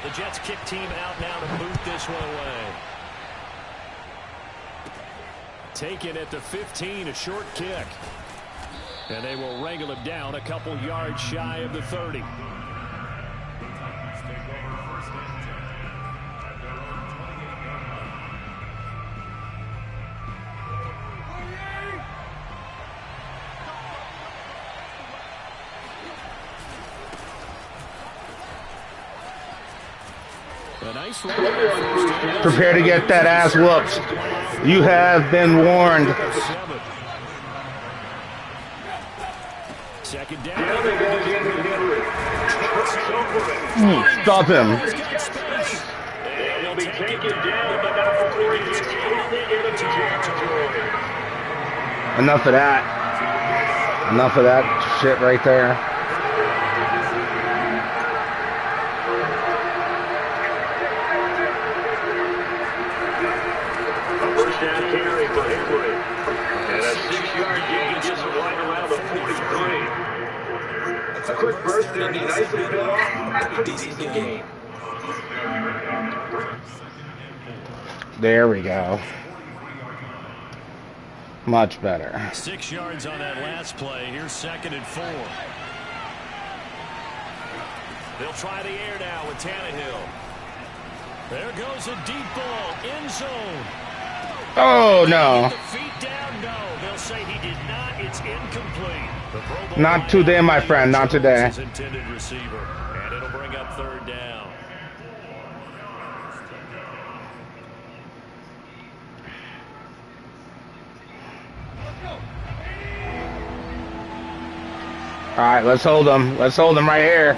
The Jets kick team out now to boot this one away. Taken at the 15, a short kick. And they will wrangle him down a couple yards shy of the 30. Prepare to get that ass whooped. You have been warned. Second down. Stop him. He'll be taken down about before he gets into territory. Enough of that. Enough of that shit right there. A quick burst and be nice and fill off. Decent game. There we go. Much better. 6 yards on that last play. Here's 2nd and 4. They'll try the air now with Tannehill. There goes a deep ball. End zone. Oh, no. The feet down, no. They'll say he did not. It's incomplete. Not today, my friend. Not today. Intended receiver, and it'll bring up 3rd down. All right, let's hold him. Let's hold him right here.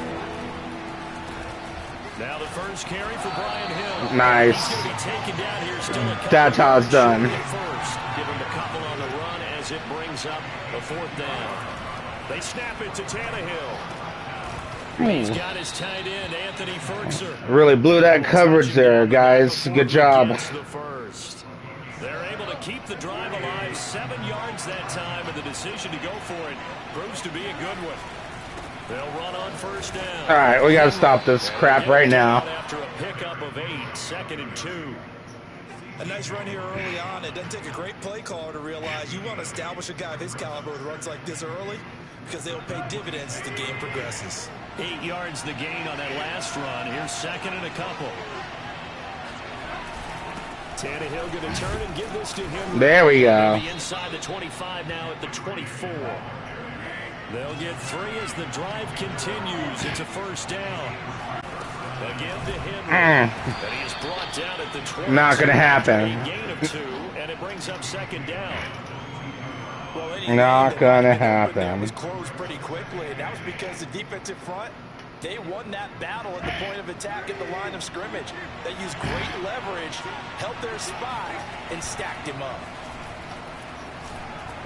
Now the first carry for Brian Hill. Nice. That's how it's done. First, give him a couple on the run as it brings up the 4th down. They snap it to Tannehill. He's got his tight end, Anthony Ferguson. Really blew that coverage there, guys. Good job. They're able to keep the drive alive. 7 yards that time, and the decision to go for it proves to be a good one. They'll run on 1st down. All right, we got to stop this crap right now. After a pickup of 8, 2nd and 2. A nice run here early on. It doesn't take a great play caller to realize you want to establish a guy of his caliber with runs like this early because they'll pay dividends as the game progresses. 8 yards the gain on that last run. Here's 2nd and a couple. Tannehill going to turn and give this to him. There we go. Inside the 25 now at the 24. They'll get 3 as the drive continues. It's a 1st down. Again to Henry. And he is brought down at the 20. Not going to happen. A gain of 2, and it brings up 2nd down. Well, not going to happen. It was closed pretty quickly, and that was because the defensive front, they won that battle at the point of attack at the line of scrimmage. They used great leverage, held their spot, and stacked him up.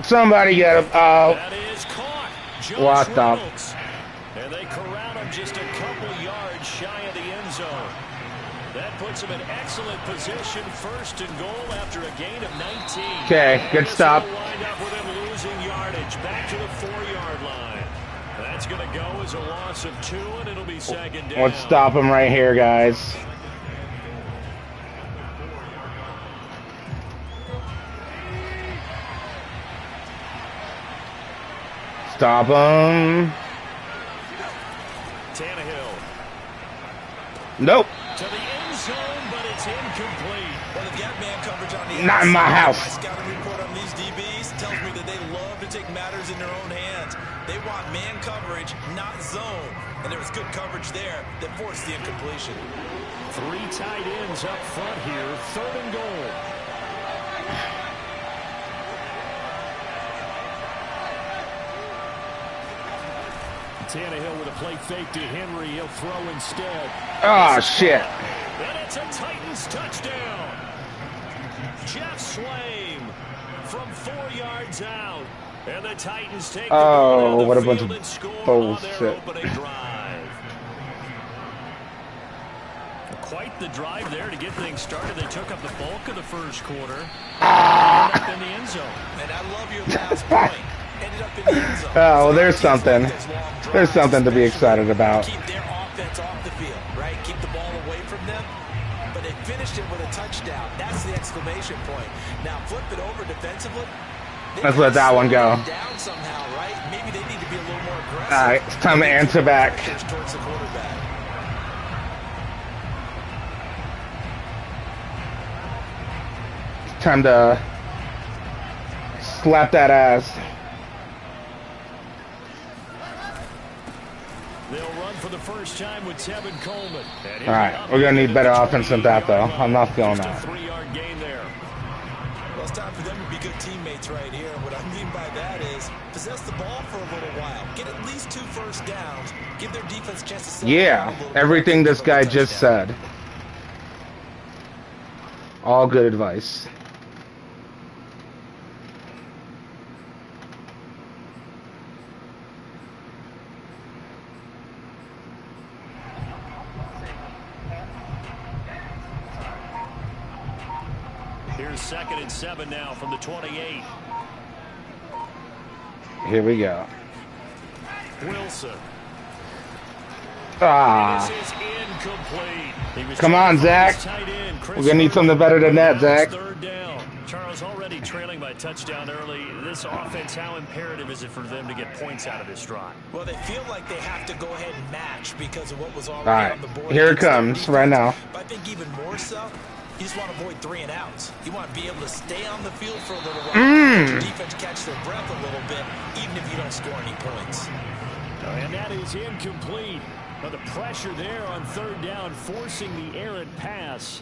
Somebody get him. Oh. That is caught. What the? And they corral him just a couple yards shy of the end zone. That puts him in excellent position. 1st and goal after a gain of 19. Okay, good stop. Wind up with him losing yardage back to the 4-yard line. That's going to go as a loss of 2, and it'll be 2nd down. Let's stop him right here, guys. Stop him. Tannehill. Nope. To the end zone, but it's incomplete. Well, the gap man coverage on the Not in my house. My scouting report on these DBs tells me that they love to take matters in their own hands. They want man coverage, not zone. And there was good coverage there that forced the incompletion. 3 tight ends up front here. 3rd and goal. Tannehill with a play fake to Henry. He'll throw instead. Oh, shit. And it's a Titans touchdown. Jeff Swaim from 4 yards out. And the Titans take the ball down what a the bunch field of and score bullshit. on their opening drive. Quite the drive there to get things started. They took up the bulk of the first quarter. Ended up in the end zone. And I love your last point. Ended up in the end zone. Oh, well, there's something. There's something to be excited about. Keep their defense off the field, right? Keep the ball away from them. But they finished it with a touchdown. That's the exclamation point. Now flip it over defensively. Let's let that one go. Down somehow, right? Maybe they need to be a little more aggressive. All right, it's time to answer back. Towards the quarterback. It's time to slap that ass. They'll run for the first time with Tevin Coleman. All right, we're gonna need better offense than that, though. I'm not feeling Just a that. 3-yard gain there. Well, it's time for them to be good teammates right here. What I mean by that is possess the ball for a little while. Get at least 2 first downs. Give their defense a chance to settle down a Yeah, little bit. everything this guy just said. All good advice. Here's 2nd and 7 now from the 28. Here we go. Wilson. Ah, This is incomplete. He was come on, trying to Zach. find his tight end, Chris We're gonna need Herndon. something better than that, Zach. 3rd down. Charles already trailing by touchdown early. This offense, how imperative is it for them to get points out of this drive? Well, they feel like they have to go ahead and match because of what was already All right, on the board. here it against their comes defense. right now. But I think even more so, you just want to avoid 3 and outs. You want to be able to stay on the field for a little while. Let your defense catch their breath a little bit, even if you don't score any points. And that is incomplete. But the pressure there on 3rd down, forcing the errant pass.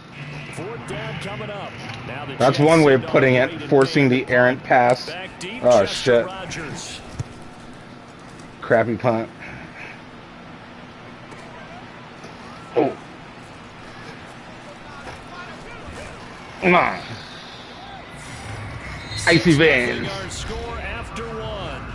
4th down coming up. Now the That's Jets one way of send off putting it, Braden forcing Baker. the errant pass. Back deep, Oh, Chester shit. Rogers. Crappy punt. Oh. Come on. Icy veins. Our score after 1.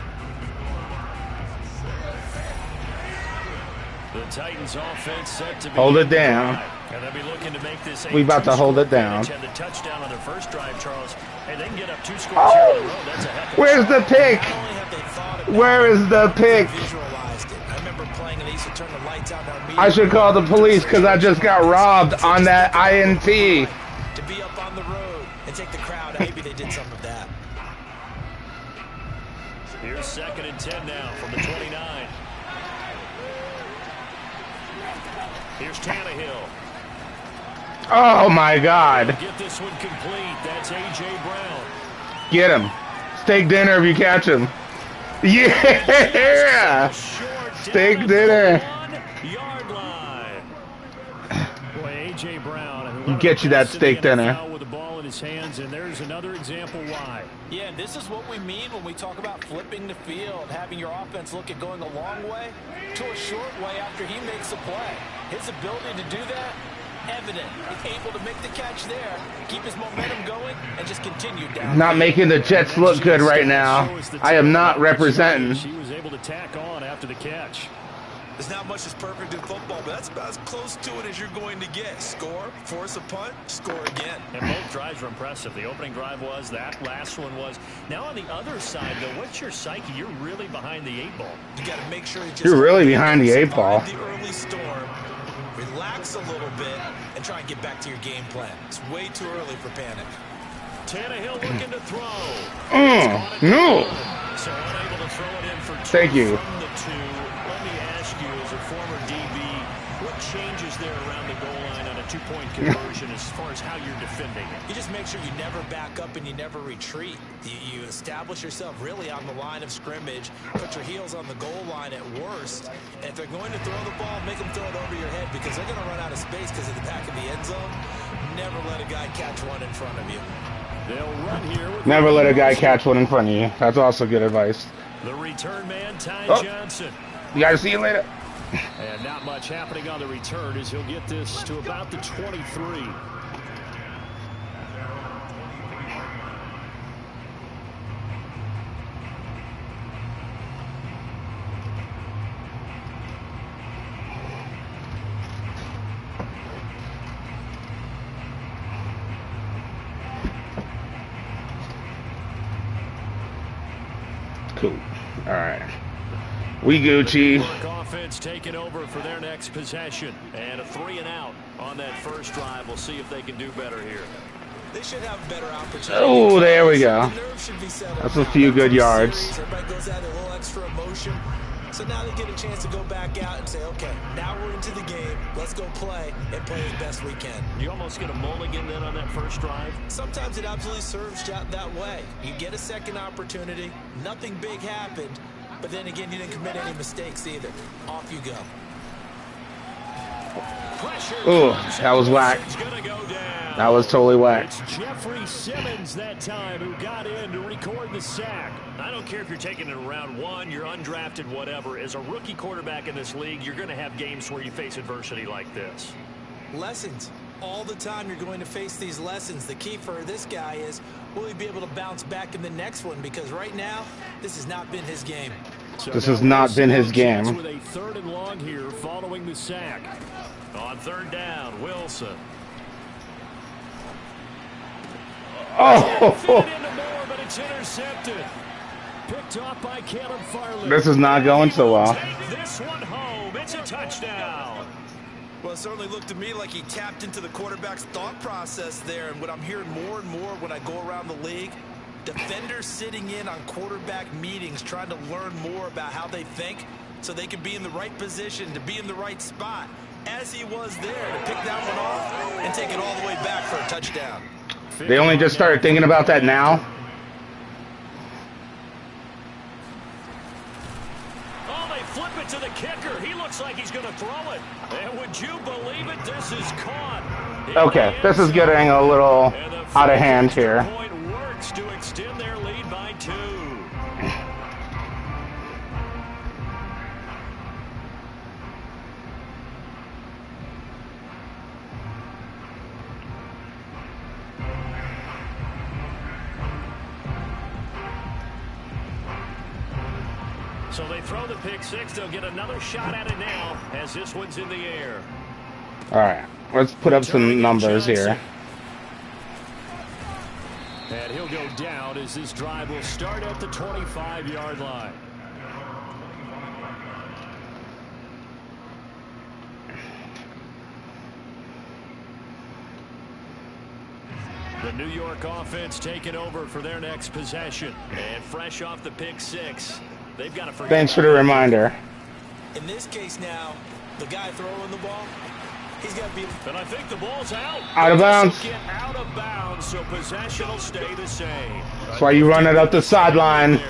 The Titans offense set to be Hold it down. And they'll be looking to make this a We about to hold it down. Had the touchdown on their first drive, Charles. And they can get up 2 scores here in a row. That's a heck of a Where's the pick? Not only have they thought about Where is the it, pick? they visualized it. I remember playing and they used to turn the lights out in our meeting. I should call the police because I just got robbed on that INT. To be up on the road and take the crowd. Maybe they did some of that. Here's 2nd and 10 now from the 29. Here's Tannehill. Oh my God. Get this one complete. That's A.J. Brown. Get him. Steak dinner if you catch him. Yeah. Short Steak down dinner. at the 1-yard line. Boy, A.J. Brown. You get you that steak dinner. With the ball in his hands, and there's another example why. Yeah, this is what we mean when we talk about flipping the field, having your offense look at going a long way to a short way after he makes a play. His ability to do that, evident. He's able to make the catch there, keep his momentum going, and just continue down. Not making the Jets look good right now. I am not representing. She was able to tack on after the catch. There's not much that's perfect in football, but that's about as close to it as you're going to get. Score, force a punt, score again. And both drives were impressive. The opening drive was, that last one was. Now on the other side, though, what's your psyche? You're really behind the 8 ball. You got to make sure you just You're really behind the 8 ball. survive the early storm, relax a little bit, and try and get back to your game plan. It's way too early for panic. Tannehill looking to throw. No. So unable to throw it in for 2 Thank you. from the 2. Let me ask you, as a former DB, what changes there around the goal line on a 2-point conversion as far as how you're defending it? You just make sure you never back up and you never retreat. You establish yourself really on the line of scrimmage, put your heels on the goal line at worst, and if they're going to throw the ball, make them throw it over your head because they're going to run out of space because of the back of the end zone. Never let a guy catch one in front of you. They'll run here with Never let a guy catch one in front of you. That's also good advice. the return man, Ty Oh. Johnson. You guys see you later. And not much happening on the return as he'll get this to about the 23. Cool. All right. We Gucci. Work off offense taking over for their next possession. And a 3-and-out on that first drive. We'll see if they can do better here. They should have better opportunities. Oh, there we go. The nerves should be settled. That's a few good yards. Everybody goes out a little extra emotion. So now they get a chance to go back out and say, okay, now we're into the game. Let's go play and play as best we can. You almost get a mulligan then on that first drive? Sometimes it absolutely serves that way. You get a second opportunity. Nothing big happened. But then again, you didn't commit any mistakes either. Off you go. Ooh, that was whack. That was totally whack. It's Jeffrey Simmons that time who got in to record the sack. I don't care if you're taking it in round 1, you're undrafted, whatever. As a rookie quarterback in this league, you're going to have games where you face adversity like this. Lessons. All the time you're going to face these lessons. The key for this guy is, will he be able to bounce back in the next one? Because right now, this has not been his game. So this has not been his game. With a 3rd and long here following the sack. On 3rd down, Wilson. Oh! But it's intercepted. Picked off by Caleb Farley. This is not going so well. Take this one home. It's a touchdown. Well, it certainly looked to me like he tapped into the quarterback's thought process there. And what I'm hearing more and more when I go around the league, defenders sitting in on quarterback meetings trying to learn more about how they think so they can be in the right position, to be in the right spot, as he was there, to pick that one off and take it all the way back for a touchdown. They only just started thinking about that now. Oh, they flip it to the kicker. He looks like he's going to throw it. And would you believe it? This is caught. Okay, this is getting a little out of hand here. Point works to extend their lead by 2. So they throw the pick 6. They'll get another shot at it now as this one's in the air. All right, let's put up some numbers here. And he'll go down as this drive will start at the 25-yard line. The New York offense taking over for their next possession. And fresh off the pick 6. They've got to forget. Thanks for the reminder. In this case now, the guy throwing the ball, he's got to be. And I think the ball's out. Out of bounds. Get out of bounds, so possession will stay the same. That's why you run it up the sideline.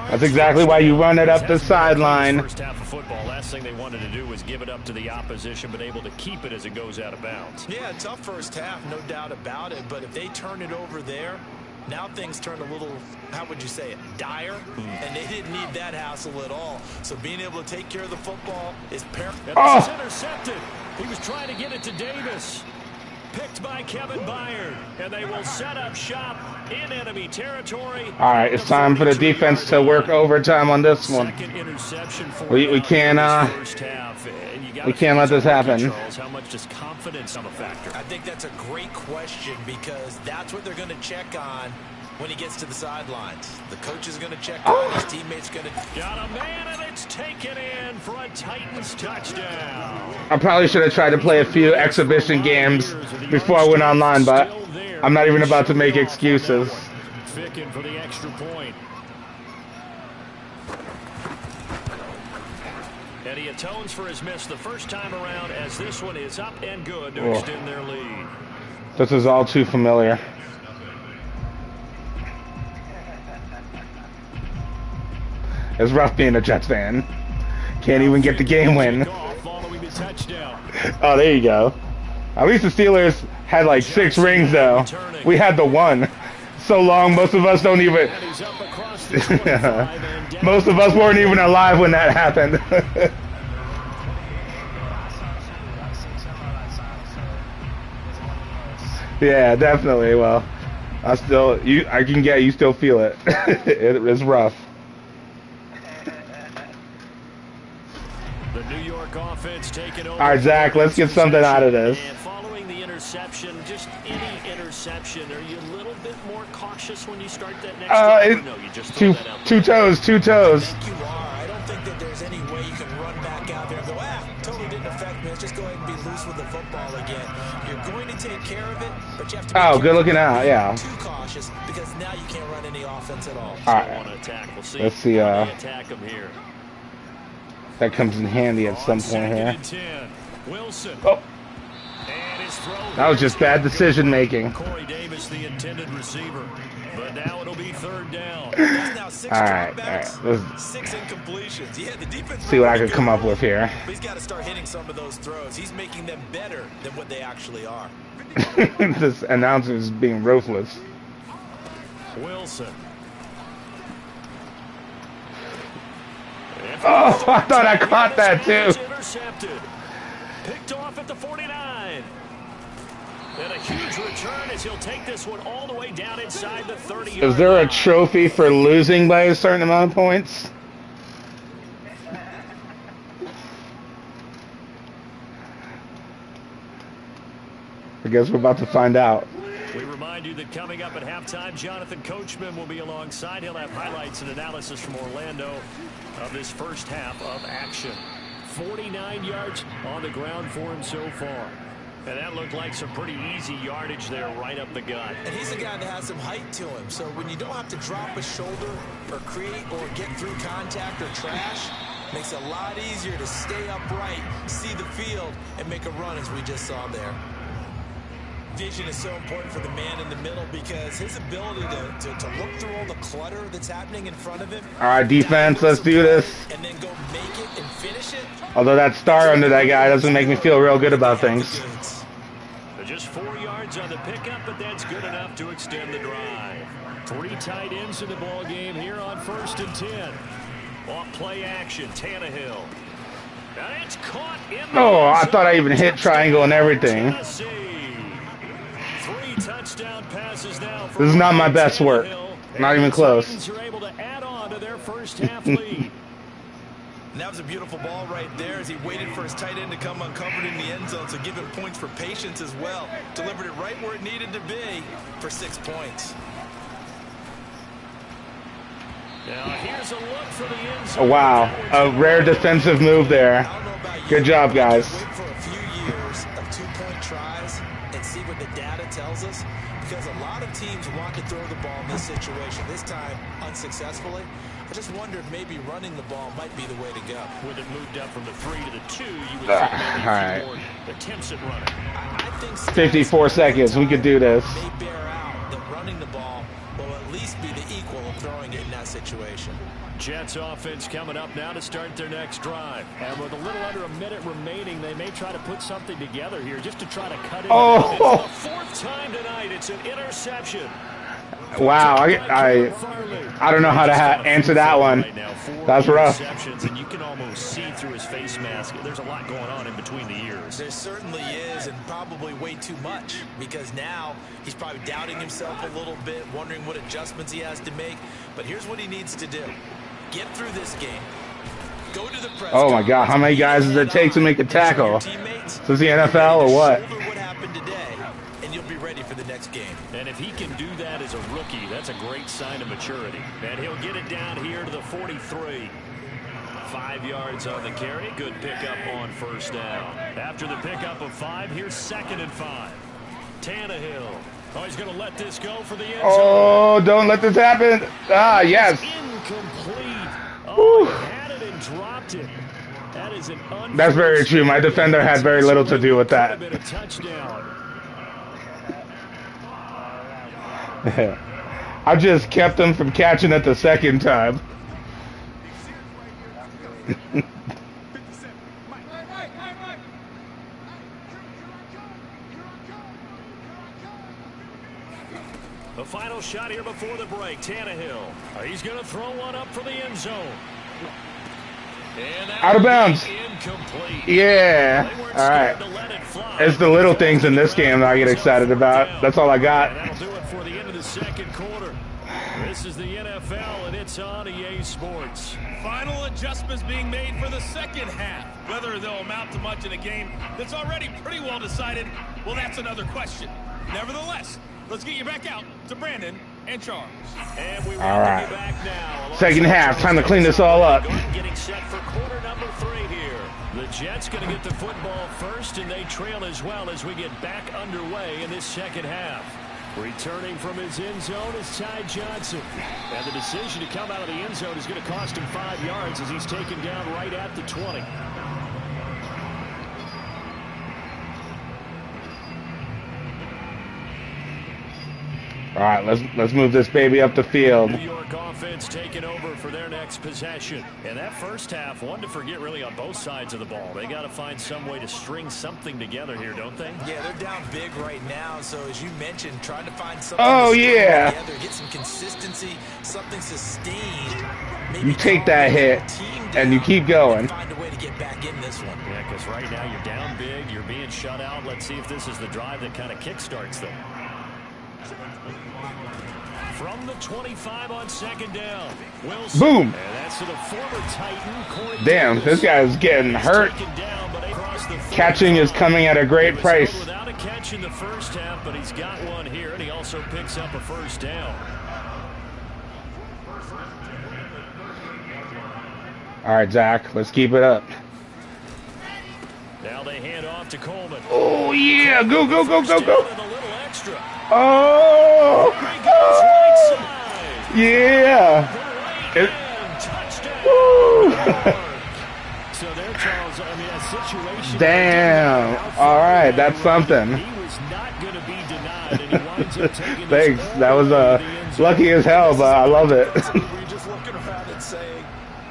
That's exactly why you run it up the sideline. First half of football, last thing they wanted to do was give it up to the opposition, but able to keep it as it goes out of bounds. Yeah, tough first half, no doubt about it. But if they turn it over there, now things turn a little, how would you say it, dire? And they didn't need that hassle at all. So being able to take care of the football is paramount. This is intercepted. He was trying to get it to Davis. Picked by Kevin Byard. And they will set up shop in enemy territory. All right, it's time for the defense to work overtime on this one. We can't let this happen. How much does confidence have a factor? I think that's a great question because that's what they're going to check on when he gets to the sidelines. The coach is going to check on, his teammates going to. Got a man, and it's taken in for a Titans touchdown. I probably should have tried to play a few exhibition games before I went online, but I'm not even about to make excuses. Fickin for the extra point. And he atones for his miss the first time around as this one is up and good to extend their lead. This is all too familiar. It's rough being a Jets fan. Can't even get the game win. Oh, there you go. At least the Steelers had like 6 rings, though. We had the 1. So long, most of us don't even... Most of us weren't even alive when that happened. Yeah, definitely. Well, I can get you still feel it. It's rough. The New York offense taking over. All right, Zach, let's get something out of this. And following the interception, just any interception, are you a little bit more cautious when you start that next drive? No, you just two toes. I think you are. I don't think that there's any way you can run back man, is just go ahead and be loose with the football again. You're going to take care of it, but you have to be good looking out, yeah. too cautious because now you can't run any offense at all. All right. We'll see. Let's see. Attack him here. That comes in handy at some point here. Wilson. Oh. That was just bad decision making. Corey Davis, the intended receiver. But now it'll be third down. All right. Let's 6 incompletions. Yeah, the defense see what I can come up with here. But he's got to start hitting some of those throws. He's making them better than what they actually are. This announcer is being ruthless. Wilson. Oh, I thought I caught that too. Intercepted. Picked off at the 49. And a huge return as he'll take this one all the way down inside the 30. Is there a trophy for losing by a certain amount of points? I guess we're about to find out. We remind you that coming up at halftime, Jonathan Coachman will be alongside. He'll have highlights and analysis from Orlando of this first half of action. 49 yards on the ground for him so far. And that looked like some pretty easy yardage there right up the gut. And he's a guy that has some height to him. So when you don't have to drop a shoulder or create or get through contact or trash, makes it a lot easier to stay upright, see the field, and make a run as we just saw there. Vision is so important for the man in the middle because his ability to look through all the clutter that's happening in front of him. All right, defense, let's do this. And then go make it and finish it. Although that star under that guy doesn't make me feel real good about things. Just 4 yards on the pickup, but that's good enough to extend the drive. 3 tight ends in the ball game here on 1st and 10. Off play action, Tannehill. And it's caught in the I thought I even hit triangle and everything. 3 touchdown passes now. This is not my best work. Not even close. Are able to add on to their first half lead. And that was a beautiful ball right there as he waited for his tight end to come uncovered in the end zone, so give him points for patience as well. Delivered it right where it needed to be for 6 points. Now here's a look for the end zone. Oh, wow. A rare defensive move there. Good job, guys. Wait for a few years of 2-point tries and see what the data tells us, because a lot of teams want to throw the ball in this situation. This time, unsuccessfully. I just wonder if maybe running the ball might be the way to go. With it moved up from the 3 to the 2, you would think maybe right. more attempts at running. I think 54 seconds. We could do this. may bear out that running the ball will at least be the equal of throwing it in that situation. Jets offense coming up now to start their next drive. And with a little under a minute remaining, they may try to put something together here just to try to cut it. Oh. It's the 4th time tonight. It's an interception. Wow, I don't know how to answer that one. That's rough. And you can almost see through his face mask. There's a lot going on in between the ears. There certainly is, and probably way too much, because now he's probably doubting himself a little bit, wondering what adjustments he has to make. But here's what he needs to do. Get through this game. Go to the press. Oh my God, how many guys does it take to make a tackle? Is this the NFL or what? What happened today, and you'll be ready for the next game. And if he can do that as a rookie, that's a great sign of maturity. And he'll get it down here to the 43. 5 yards on the carry. Good pickup on 1st down. After the pickup of 5, here's 2nd and 5. Tannehill. Oh, he's going to let this go for the end zone. Oh, don't let this happen. Ah, yes. Incomplete. Oh, he had it and dropped it. That is an That's very true. My defender had very little to do with that. A touchdown. I just kept him from catching it the second time. The final shot here before the break. Tannehill. He's going to throw one up for the end zone. And out of bounds. Incomplete. Yeah. All right. It's the little things in this game that I get excited about. That's all I got. And that'll do it for the end of the 2nd quarter. This is the NFL, and it's on EA Sports. Final adjustments being made for the 2nd half. Whether they'll amount to much in a game that's already pretty well decided, well, that's another question. Nevertheless, let's get you back out to Brandon and charge. And we All right. welcome you back now. Second half, time to clean this all up. Getting set for quarter number 3 here. The Jets going to get the football first, and they trail as well as we get back underway in this second half. Returning from his end zone is Ty Johnson. And the decision to come out of the end zone is going to cost him 5 yards as he's taken down right at the 20. All right, let's move this baby up the field. New York offense taking over for their next possession. And that first half, one to forget really on both sides of the ball. They got to find some way to string something together here, don't they? Yeah, they're down big right now. So as you mentioned, trying to find something Oh, to yeah. together, get some consistency, something sustained. Maybe You take that hit, and you keep going. And find a way to get back in this one. Yeah, because right now you're down big, you're being shut out. Let's see if this is the drive that kind of kickstarts them. From the 25 on second down. Wilson. Boom. And that's to the former Titan, Corey Damn, Davis. this guy's getting hurt. Taken down, but across the Catching is coming at a great He was price. held without a catch in the first half, but he's got one here, and he also picks up a first down. All right, Zach, let's keep it up. Now they hand off to Coleman. Oh, yeah. Go, go, go, go, Down go. and a little extra. Oh. There he goes, right side. Yeah. The It- right touchdown. Woo. So there, Charles, I mean, a situation. Damn. All right, that's something. He was not going to be denied, and he winds up taking this Thanks. all That was the way to the end zone. lucky as hell, but I love it. You're just looking around and saying,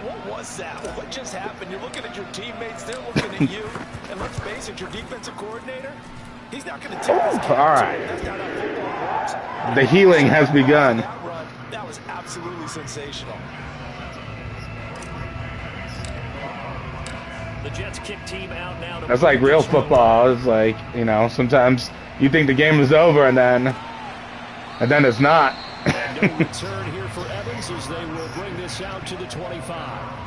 what was that? What just happened? You're looking at your teammates, they're looking at you. And let's face it, your defensive coordinator, he's not going to take this game. All right. That's not how football works. The healing has begun. That run, that was absolutely sensational. The Jets kick team out now. That's like real football. It's like, you know, sometimes you think the game is over and then it's not. And no return here for Evans as they will bring this out to the 25.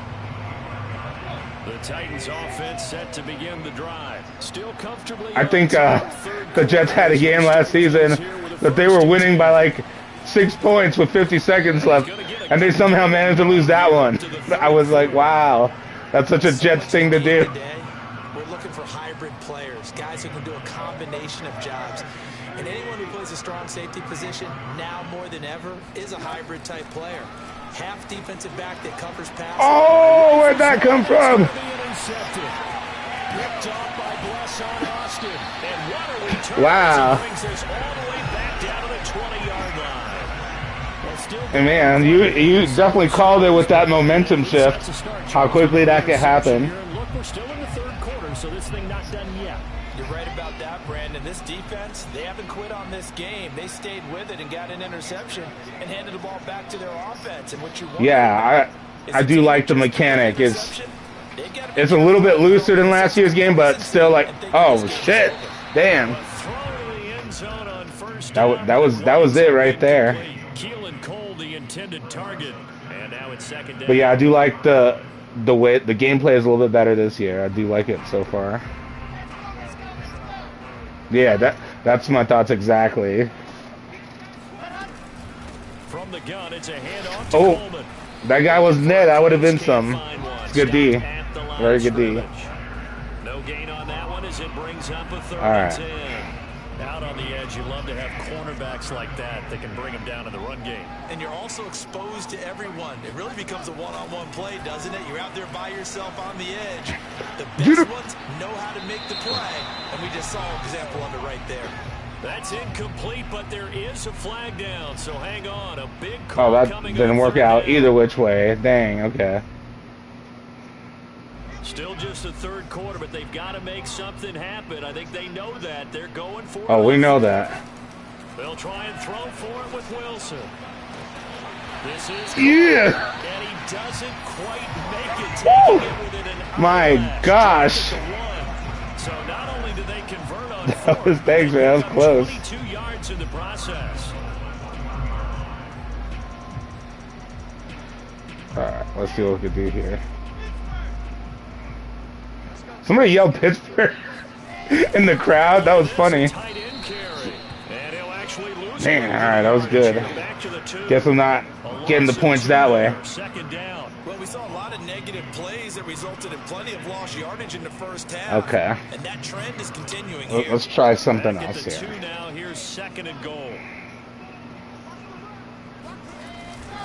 The Titans offense set to begin the drive. Still comfortably. I think the Jets had a game last season that they were winning by like 6 points with 50 seconds left, and they somehow managed to lose that one. I was like, wow, that's such a Jets thing to do. Today, we're looking for hybrid players, guys who can do a combination of jobs. And anyone who plays a strong safety position, now more than ever, is a hybrid type player. Half defensive back that covers passes. Oh, where'd that come from? Picked off by Bless on Austin. And what a return. Wow. As he brings us all the way back down to the 20-yard line. Well, still And man, you definitely called it with that momentum shift, how quickly that could happen. And look, we're still in the third quarter, so this thing not done yet. You're right about that, Brandon. This defense, they haven't quit on this game. They stayed with it and got an interception and handed the ball back to their offense. And what you want, Yeah, I do like the mechanic. It's a little bit looser than last year's game, but still like, oh shit, damn. That was it right there. Keelan Cole, the intended target, and now it's second down. But yeah, I do like the way the gameplay is a little bit better this year. I do like it so far. Yeah, that's my thoughts exactly. From the gun, it's a handoff to Coleman. That guy wasn't there. That would have been some. It's good D. Very good D. No gain on that one as it brings up a third and 10. Out on the edge, you love to have cornerbacks like that that can bring them down in the run game. And you're also exposed to everyone. It really becomes a one-on-one play, doesn't it? You're out there by yourself on the edge. The best ones know how to make the play, and we just saw an example on the right there. That's incomplete, but there is a flag down, so hang on. A big call. Oh, that didn't work out either which way. Dang, okay. Still just the third quarter, but they've got to make something happen. I think they know that. They're going for it. Oh, we know that. They'll try and throw for it with Wilson. This is Yeah. and he doesn't quite make it. Taking it within an My eyelash. gosh. So not only did they convert on That was thanks, man. That was close. 22 yards in the process. All right, let's see what we can do here. Somebody yelled Pittsburgh in the crowd. That was funny. Tight end carry. And he'll actually lose Man, all right, that was good. Back after the 2. Guess I'm not getting the points that way. Second down. Well, we saw a lot of negative plays that resulted in plenty of lost yardage in the first half. Okay. And that trend is continuing here. Let's try something Back else at the here. 2 now. Here's second and goal.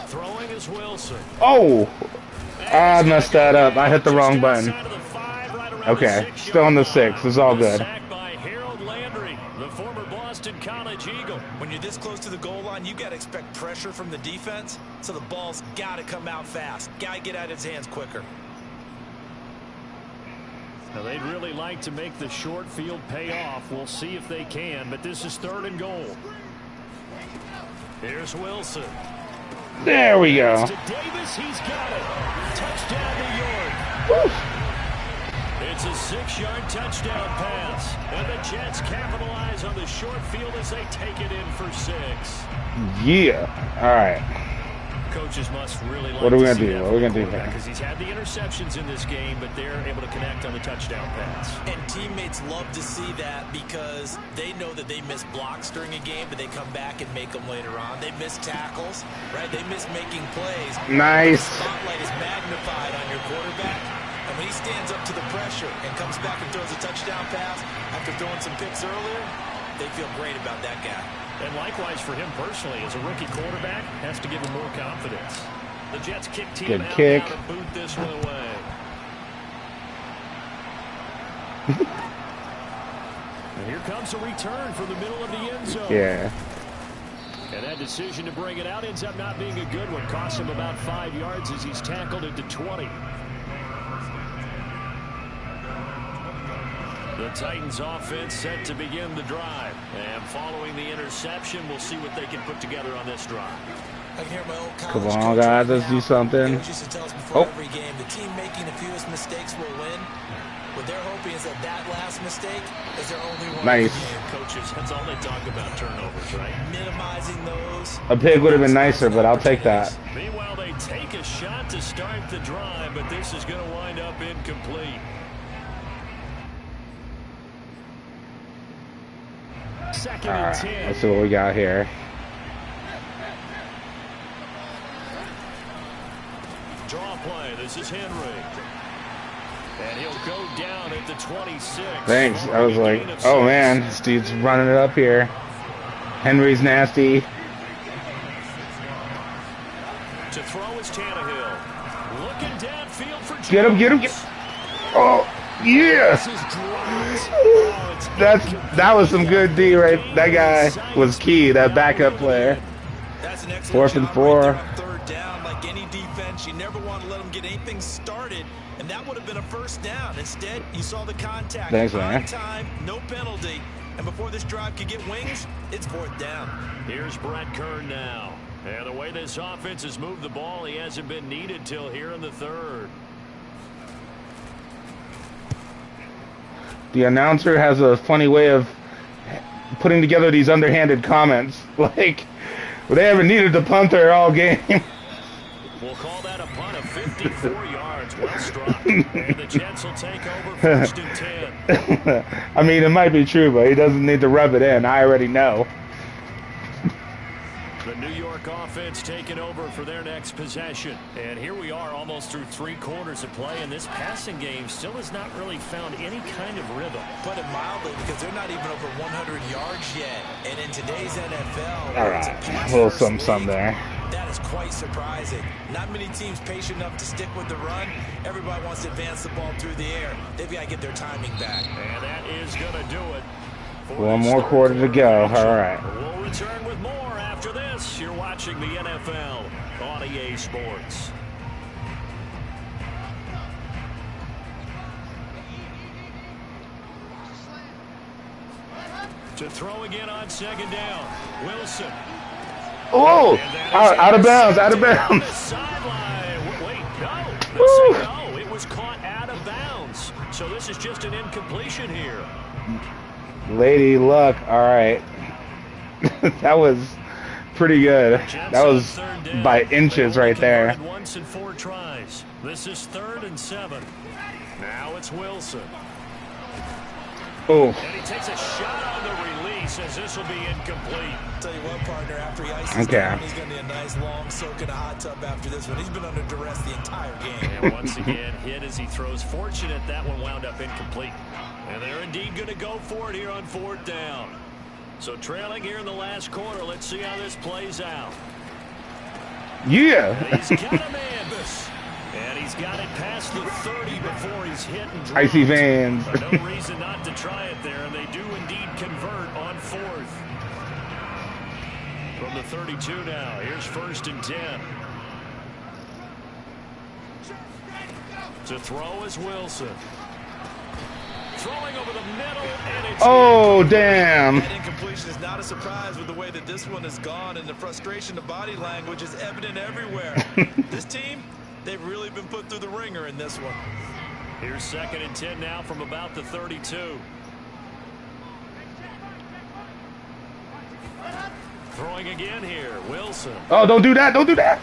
Throwing is Wilson. Oh! I messed that up. I hit the wrong button. Okay, still on the 6. It's all good. Sacked by Harold Landry, the former Boston College Eagle. When you're this close to the goal line, you got to expect pressure from the defense, so the ball's got to come out fast. Got to get out of his hands quicker. Now, they'd really like to make the short field pay off. We'll see if they can, but this is third and goal. Here's Wilson. There we go. To Davis, he's got it. Touchdown, New York. Woo. It's a 6-yard touchdown pass. And the Jets capitalize on the short field as they take it in for 6. Yeah. All right. Coaches must really like What are we to gonna see do? that What are we from gonna do quarterback, here? because he's had the interceptions in this game, but they're able to connect on the touchdown pass. And teammates love to see that because they know that they miss blocks during a game, but they come back and make them later on. They miss tackles, right? They miss making plays. Nice. The spotlight is magnified on your quarterback. And when he stands up to the pressure and comes back and throws a touchdown pass after throwing some picks earlier, they feel great about that guy. And likewise for him personally, as a rookie quarterback, has to give him more confidence. The Jets kick team Good out kick. now to boot this one away. And here comes a return from the middle of the end zone. Yeah. And that decision to bring it out ends up not being a good one. Costs him about 5 yards as he's tackled at the 20. The Titans offense set to begin the drive. And following the interception, we'll see what they can put together on this drive. I can hear my old Come college on, coach guys. right Let's now. do something. He used to tell us before Oh. every game, the team making the fewest mistakes will win. What they're hoping is that that last mistake is their only one. Nice. in the game. Coaches, that's all they talk about, turnovers, right? Minimizing those. A pig would have been nicer, but I'll take that. Meanwhile, they take a shot to start the drive, but this is going to wind up incomplete. Second All and right. 10. Let's see what we got here. Draw play. This is Henry. And he'll go down at the 26. Thanks. I was like, oh man, this dude's running it up here. Henry's nasty. To throw is Tannehill. Looking downfield for Jones. Get him, get him, get him. Oh, yeah. This is dropped. Oh, it's That was some good D right. That guy was key, that backup player. That's an excellent Fourth and job 4. right there on third down. Like any defense, you never want to let them get anything started, and that would have been a first down. Instead, you saw the contact. Thanks, on man. time, no penalty. And before this drive could get wings, it's fourth down. Here's Brett Kern now. And the way this offense has moved the ball, he hasn't been needed till here in the third. The announcer has a funny way of putting together these underhanded comments. Like, they haven't needed the punter all game. We'll call that a punt of 54 yards. Well struck. And the Jets will take over first and 10. I mean, it might be true, but he doesn't need to rub it in. I already know. The New York offense taking over for their next possession. And here we are almost through 3 quarters of play, and this passing game still has not really found any kind of rhythm. Put it mildly, because they're not even over 100 yards yet. And in today's NFL, All it's right, pass a little first something league. there. That is quite surprising. Not many teams patient enough to stick with the run. Everybody wants to advance the ball through the air. They've got to get their timing back. And that is going to do it. One more quarter to go. All right. We'll return with more after this. You're watching the NFL on EA Sports. To throw again on second down. Wilson. Oh, out of bounds, out of bounds. Sideline. Wait, no. Woo. No, it was caught out of bounds. So this is just an incompletion here. Lady luck. All right. That was pretty good. That was by inches right there. Once in 4 tries. This is 3rd and 7. Now it's Wilson. Oh, And he takes a shot on the release. says this will be incomplete. Tell you what, partner, after he ices down, he's going to need a nice long soak in a hot tub after this one. He's been under duress the entire game. And once again, hit as he throws. Fortunate that one wound up incomplete. And they're indeed going to go for it here on 4th down. So trailing here in the last quarter. Let's see how this plays out. Yeah. He's got a man. And he's got it past the 30 before he's hit and dropped. Icy veins. No reason not to try it there, and they do indeed convert on 4th. From the 32 now, here's 1st and 10. To throw is Wilson. Throwing over the middle, and it's... Oh, damn. That incompletion is not a surprise with the way that this one has gone, and the frustration of body language is evident everywhere. This team, they've really been put through the ringer in this one. Here's 2nd and 10 now from about the 32. Throwing again here, Wilson. Oh, don't do that. Don't do that.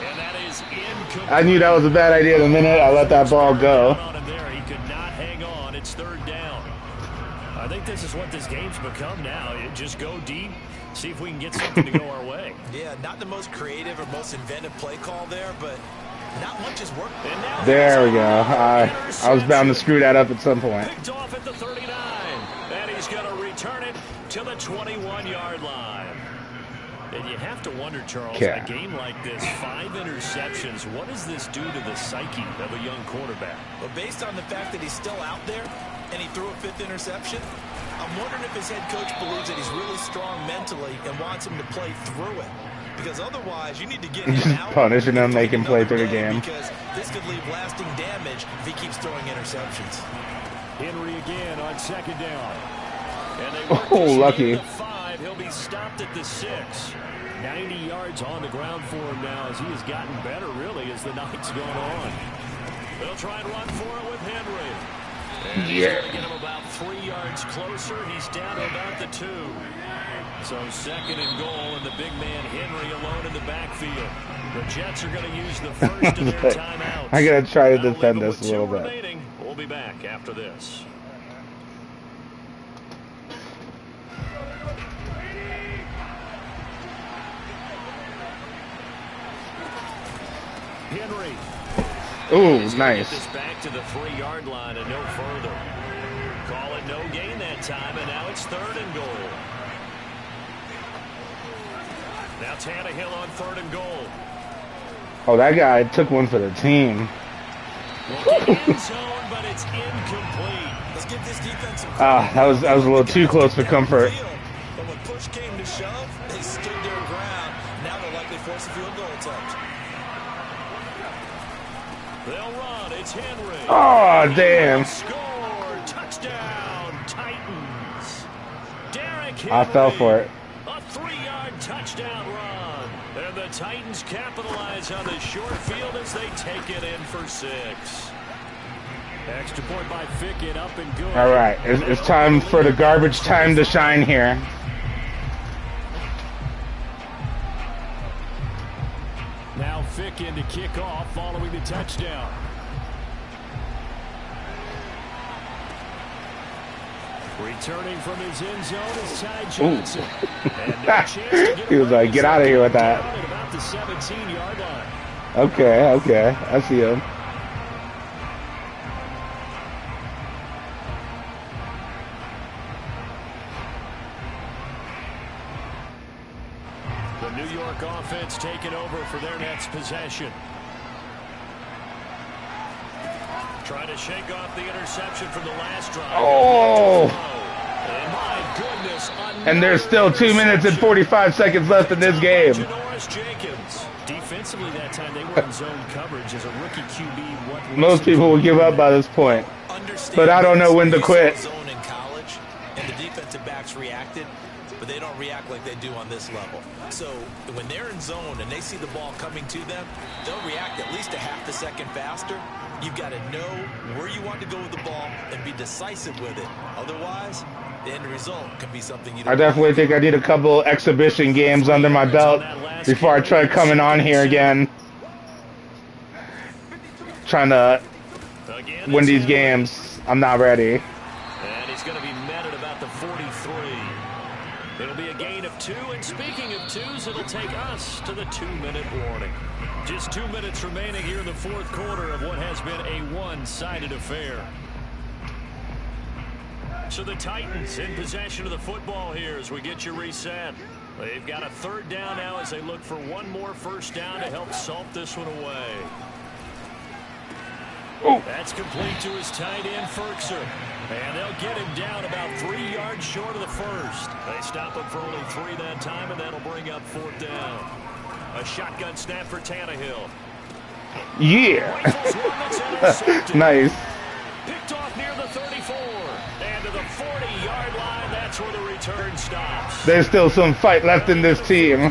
And that is incomplete. I knew that was a bad idea the minute I let that ball go. He could not hang on. It's 3rd down. I think this is what this game's become now. Just go deep, see if we can get something to go our way. Yeah, not the most creative or most inventive play call there, but not much is working. There we go. I was bound to screw that up at some point. Picked off at the 39. And he's going to return it to the 21-yard line. And you have to wonder, Charles, in a game like this, 5 interceptions, what does this do to the psyche of a young quarterback? Well, based on the fact that he's still out there and he threw a 5th interception, I'm wondering if his head coach believes that he's really strong mentally and wants him to play through it. Because otherwise, you need to get him out. Punishing him, make him play through the game. Because this could leave lasting damage if he keeps throwing interceptions. Henry again on 2nd down. And they lucky. The 5. He'll be stopped at the 6. 90 yards on the ground for him now as he has gotten better, really, as the night's gone on. They'll try and run for it with Henry. And he's going to get him about 3 yards closer. He's down to about the 2. So 2nd and goal, and the big man Henry alone in the backfield. The Jets are going to use the first of their timeouts. I got to try to defend this a little bit. Remaining. We'll be back after this. Henry. Ooh, nice. This back to the 3-yard line and no further. Call it no gain that time, and now it's 3rd and goal. Now Tannehill on 3rd and goal. Oh, that guy took one for the team. End zone, but it's incomplete. Let's give this defense some that was a little too close for comfort. But when push came to shove, they stood their ground. Now they'll likely force a field goal attempt. They'll run. It's Henry. Oh, damn. Score. Touchdown, Titans. Derrick Henry. I fell for it. A 3-yard touchdown run. And the Titans capitalize on the short field as they take it in for 6. Extra point by Fickett, up and good. All right, it's time for the garbage time to shine here. Now Fickett to kick off following the touchdown. Returning from his end zone is Ty Johnson. And no chance to get He was like, get out of here with that. At about the 17-yard line. Okay, I see him. The New York offense taking over for their next possession. Trying to shake off the interception from the last drive. Oh! And my goodness, And there's still 2 minutes and 45 seconds left in this game. Defensively that time, they were in zone coverage as a rookie QB. Most people will give up by this point. But I don't know when to quit. Zone in college, and the defensive backs reacted, but they don't react like they do on this level. So when they're in zone and they see the ball coming to them, they'll react at least a half a second faster. You've got to know where you want to go with the ball and be decisive with it. Otherwise, the end result can be something you don't. I definitely think I need a couple exhibition games under my belt before I try coming on here again. Trying to win these games. I'm not ready. And he's going to be met at about the 43. It'll be a gain of 2, and speaking of 2s, it'll take us to the 2-minute warning. Just 2 minutes remaining here in the fourth quarter of what has been a one-sided affair. So the Titans in possession of the football here as we get you reset. They've got a third down now as they look for one more first down to help salt this one away. Oh. That's complete to his tight end, Ferkser. And they'll get him down about 3 yards short of the first. They stop him for only 3 that time, and that'll bring up fourth down. A shotgun snap for Tannehill. Yeah. Nice. Picked off near the 34. And to the 40-yard line, that's where the return stops. There's still some fight left in this team. A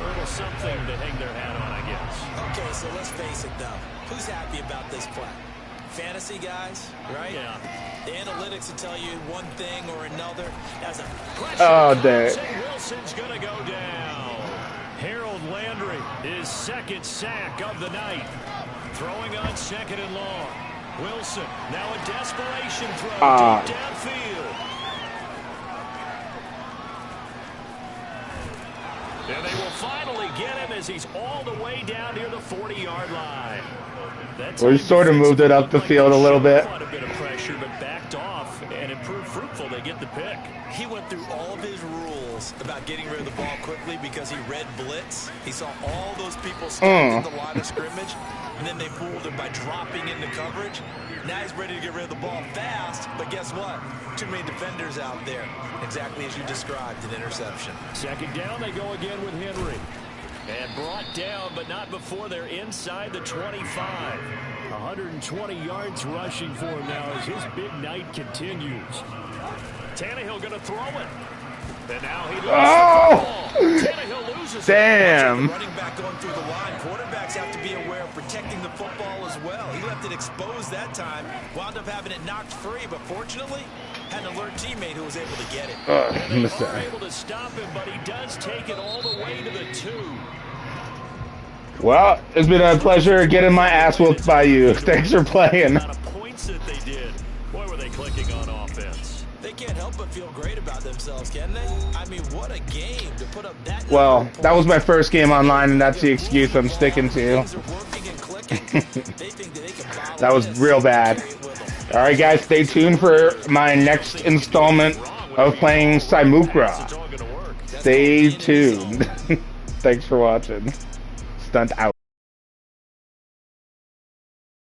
little something to hang their hat on, I guess. Okay, so let's face it, though. Who's happy about this play? Fantasy guys, right? Yeah. The analytics will tell you one thing or another. As a Oh, dang. Wilson's going to go down. Harold Landry, his second sack of the night. Throwing on second and long. Wilson, now a desperation throw deep downfield. And they will finally get him as he's all the way down near the 40-yard line. We sort of moved it up the field a little bit. A bit of pressure, but backed off and improved fruitful. They get the pick. He went through all of his rules about getting rid of the ball quickly because he read blitz. He saw all those people stacked in the line of scrimmage, and then they fooled him by dropping into coverage. Now he's ready to get rid of the ball fast, but guess what? Too many defenders out there. Exactly as you described, an interception. Second down, they go again with Henry. And brought down, but not before they're inside the 25. 120 yards rushing for him now as his big night continues. Tannehill going to throw it. And now he loses the ball. Tannehill loses Damn. it. Running back going through the line. Quarterbacks have to be aware of protecting the football as well. He left it exposed that time. Wound up having it knocked free, but fortunately, had an alert teammate who was able to get it. They are able to stop him, but he does take it all the way to the 2. Well, it's been a pleasure getting my ass whooped by you. Thanks for playing. The amount of points that they did. Boy, were they clicking on offense. They can't help but feel great about themselves, can they? I mean, what a game to put up that. Well, that was my first game online, and that's the excuse I'm sticking to. That was real bad. All right, guys, stay tuned for my next installment of playing Simukra. Stay tuned. Thanks for watching. Stunt out.